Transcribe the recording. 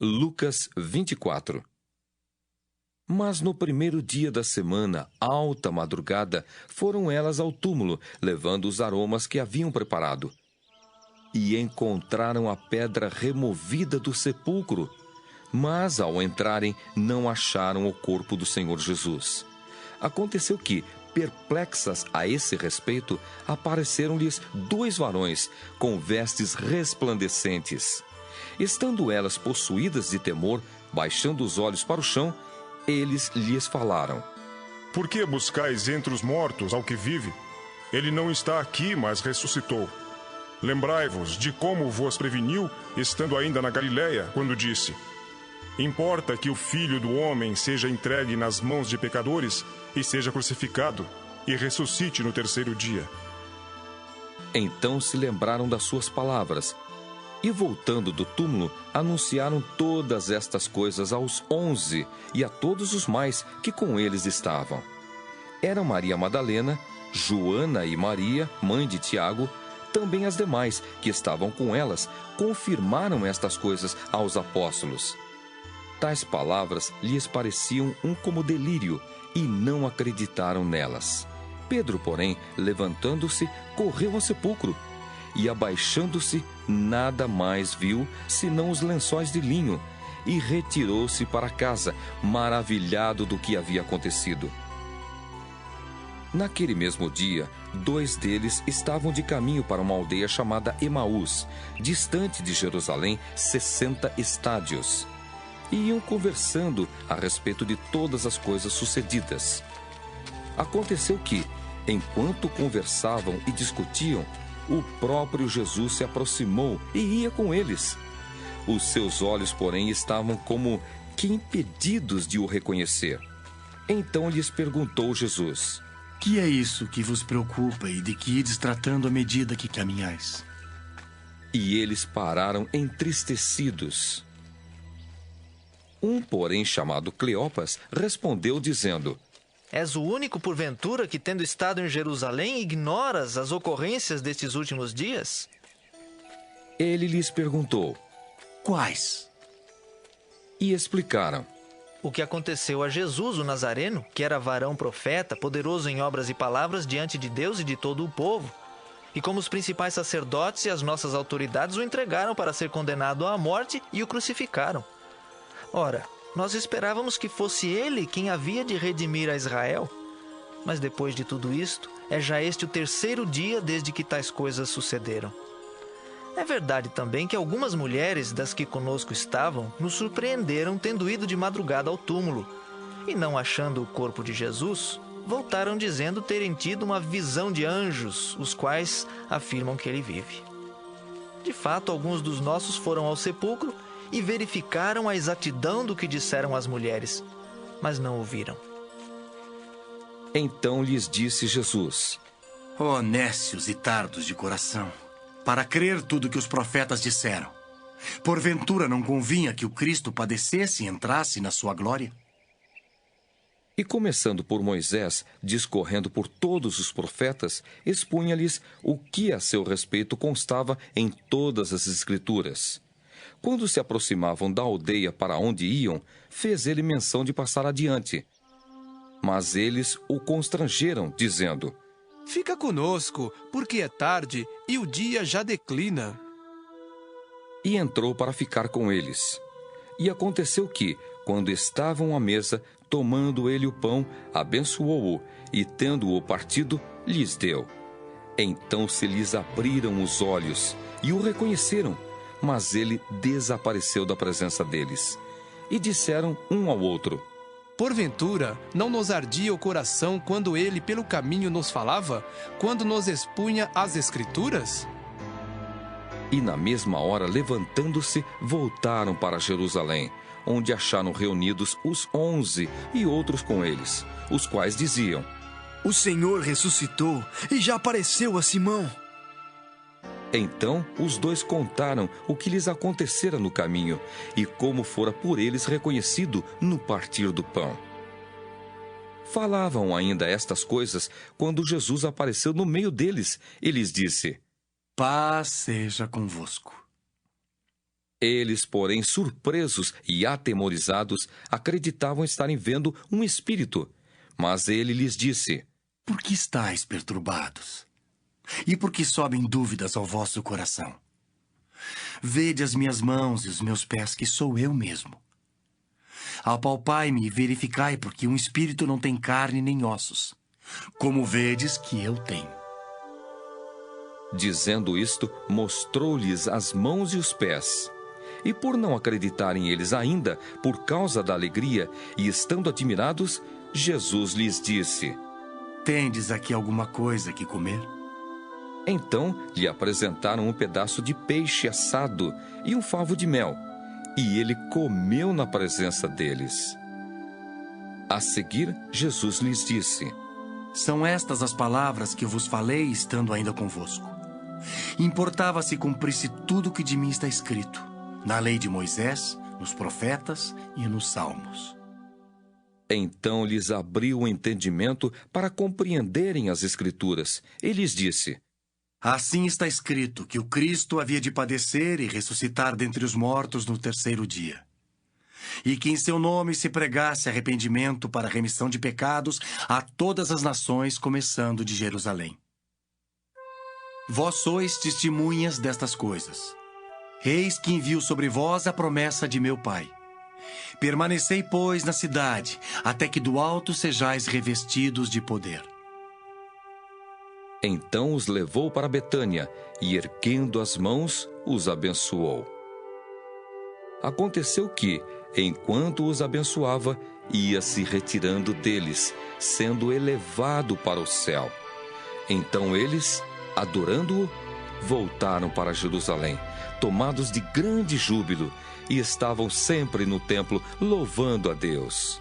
Lucas 24. Mas no primeiro dia da semana, alta madrugada, foram elas ao túmulo, levando os aromas que haviam preparado. E encontraram a pedra removida do sepulcro. Mas, ao entrarem, não acharam o corpo do Senhor Jesus. Aconteceu que, perplexas a esse respeito, apareceram-lhes 2 varões, com vestes resplandecentes. Estando elas possuídas de temor, baixando os olhos para o chão, eles lhes falaram: Por que buscais entre os mortos ao que vive? Ele não está aqui, mas ressuscitou. Lembrai-vos de como vos preveniu, estando ainda na Galiléia, quando disse: Importa que o Filho do Homem seja entregue nas mãos de pecadores e seja crucificado, e ressuscite no 3º dia. Então se lembraram das suas palavras, e voltando do túmulo, anunciaram todas estas coisas aos 11 e a todos os mais que com eles estavam. Eram Maria Madalena, Joana e Maria, mãe de Tiago. Também as demais que estavam com elas confirmaram estas coisas aos apóstolos. Tais palavras lhes pareciam como delírio e não acreditaram nelas. Pedro, porém, levantando-se, correu ao sepulcro e, abaixando-se, nada mais viu senão os lençóis de linho, e retirou-se para casa, maravilhado do que havia acontecido. Naquele mesmo dia, 2 deles estavam de caminho para uma aldeia chamada Emaús, distante de Jerusalém 60 estádios. E iam conversando a respeito de todas as coisas sucedidas. Aconteceu que, enquanto conversavam e discutiam, o próprio Jesus se aproximou e ia com eles. Os seus olhos, porém, estavam como que impedidos de o reconhecer. Então lhes perguntou Jesus: Que é isso que vos preocupa e de que ides tratando à medida que caminhais? E eles pararam entristecidos. Um, porém, chamado Cleopas, respondeu dizendo: És o único, porventura, que, tendo estado em Jerusalém, ignoras as ocorrências destes últimos dias? Ele lhes perguntou: Quais? E explicaram: O que aconteceu a Jesus, o Nazareno, que era varão profeta, poderoso em obras e palavras diante de Deus e de todo o povo, e como os principais sacerdotes e as nossas autoridades o entregaram para ser condenado à morte e o crucificaram. Ora, nós esperávamos que fosse ele quem havia de redimir a Israel. Mas depois de tudo isto, é já este o 3º dia desde que tais coisas sucederam. É verdade também que algumas mulheres das que conosco estavam nos surpreenderam tendo ido de madrugada ao túmulo, e não achando o corpo de Jesus, voltaram dizendo terem tido uma visão de anjos, os quais afirmam que ele vive. De fato, alguns dos nossos foram ao sepulcro e verificaram a exatidão do que disseram as mulheres, mas não o viram. Então lhes disse Jesus: Ó nécios e tardos de coração, para crer tudo que os profetas disseram. Porventura não convinha que o Cristo padecesse e entrasse na sua glória? E começando por Moisés, discorrendo por todos os profetas, expunha-lhes o que a seu respeito constava em todas as Escrituras. Quando se aproximavam da aldeia para onde iam, fez ele menção de passar adiante. Mas eles o constrangeram, dizendo: Fica conosco, porque é tarde e o dia já declina. E entrou para ficar com eles. E aconteceu que, quando estavam à mesa, tomando ele o pão, abençoou-o, e tendo-o partido, lhes deu. Então se lhes abriram os olhos, e o reconheceram, mas ele desapareceu da presença deles. E disseram um ao outro: Porventura, não nos ardia o coração quando ele pelo caminho nos falava, quando nos expunha as Escrituras? E na mesma hora, levantando-se, voltaram para Jerusalém, onde acharam reunidos os 11 e outros com eles, os quais diziam: O Senhor ressuscitou e já apareceu a Simão. Então os 2 contaram o que lhes acontecera no caminho e como fora por eles reconhecido no partir do pão. Falavam ainda estas coisas quando Jesus apareceu no meio deles e lhes disse: Paz seja convosco. Eles, porém, surpresos e atemorizados, acreditavam estarem vendo um espírito. Mas ele lhes disse: Por que estáis perturbados? E por que sobem dúvidas ao vosso coração? Vede as minhas mãos e os meus pés, que sou eu mesmo. Apalpai-me e verificai, porque um espírito não tem carne nem ossos, como vedes que eu tenho. Dizendo isto, mostrou-lhes as mãos e os pés. E por não acreditarem eles ainda, por causa da alegria, e estando admirados, Jesus lhes disse: Tendes aqui alguma coisa que comer? Então lhe apresentaram um pedaço de peixe assado e um favo de mel, e ele comeu na presença deles. A seguir, Jesus lhes disse: São estas as palavras que vos falei estando ainda convosco. Importava se cumprisse tudo o que de mim está escrito, na lei de Moisés, nos profetas e nos salmos. Então lhes abriu o entendimento para compreenderem as Escrituras, e lhes disse: Assim está escrito que o Cristo havia de padecer e ressuscitar dentre os mortos no terceiro dia, e que em seu nome se pregasse arrependimento para a remissão de pecados a todas as nações, começando de Jerusalém. Vós sois testemunhas destas coisas. Eis que envio sobre vós a promessa de meu Pai. Permanecei, pois, na cidade, até que do alto sejais revestidos de poder. Então os levou para Betânia, e erguendo as mãos, os abençoou. Aconteceu que, enquanto os abençoava, ia se retirando deles, sendo elevado para o céu. Então eles, adorando-o, voltaram para Jerusalém, tomados de grande júbilo, e estavam sempre no templo louvando a Deus.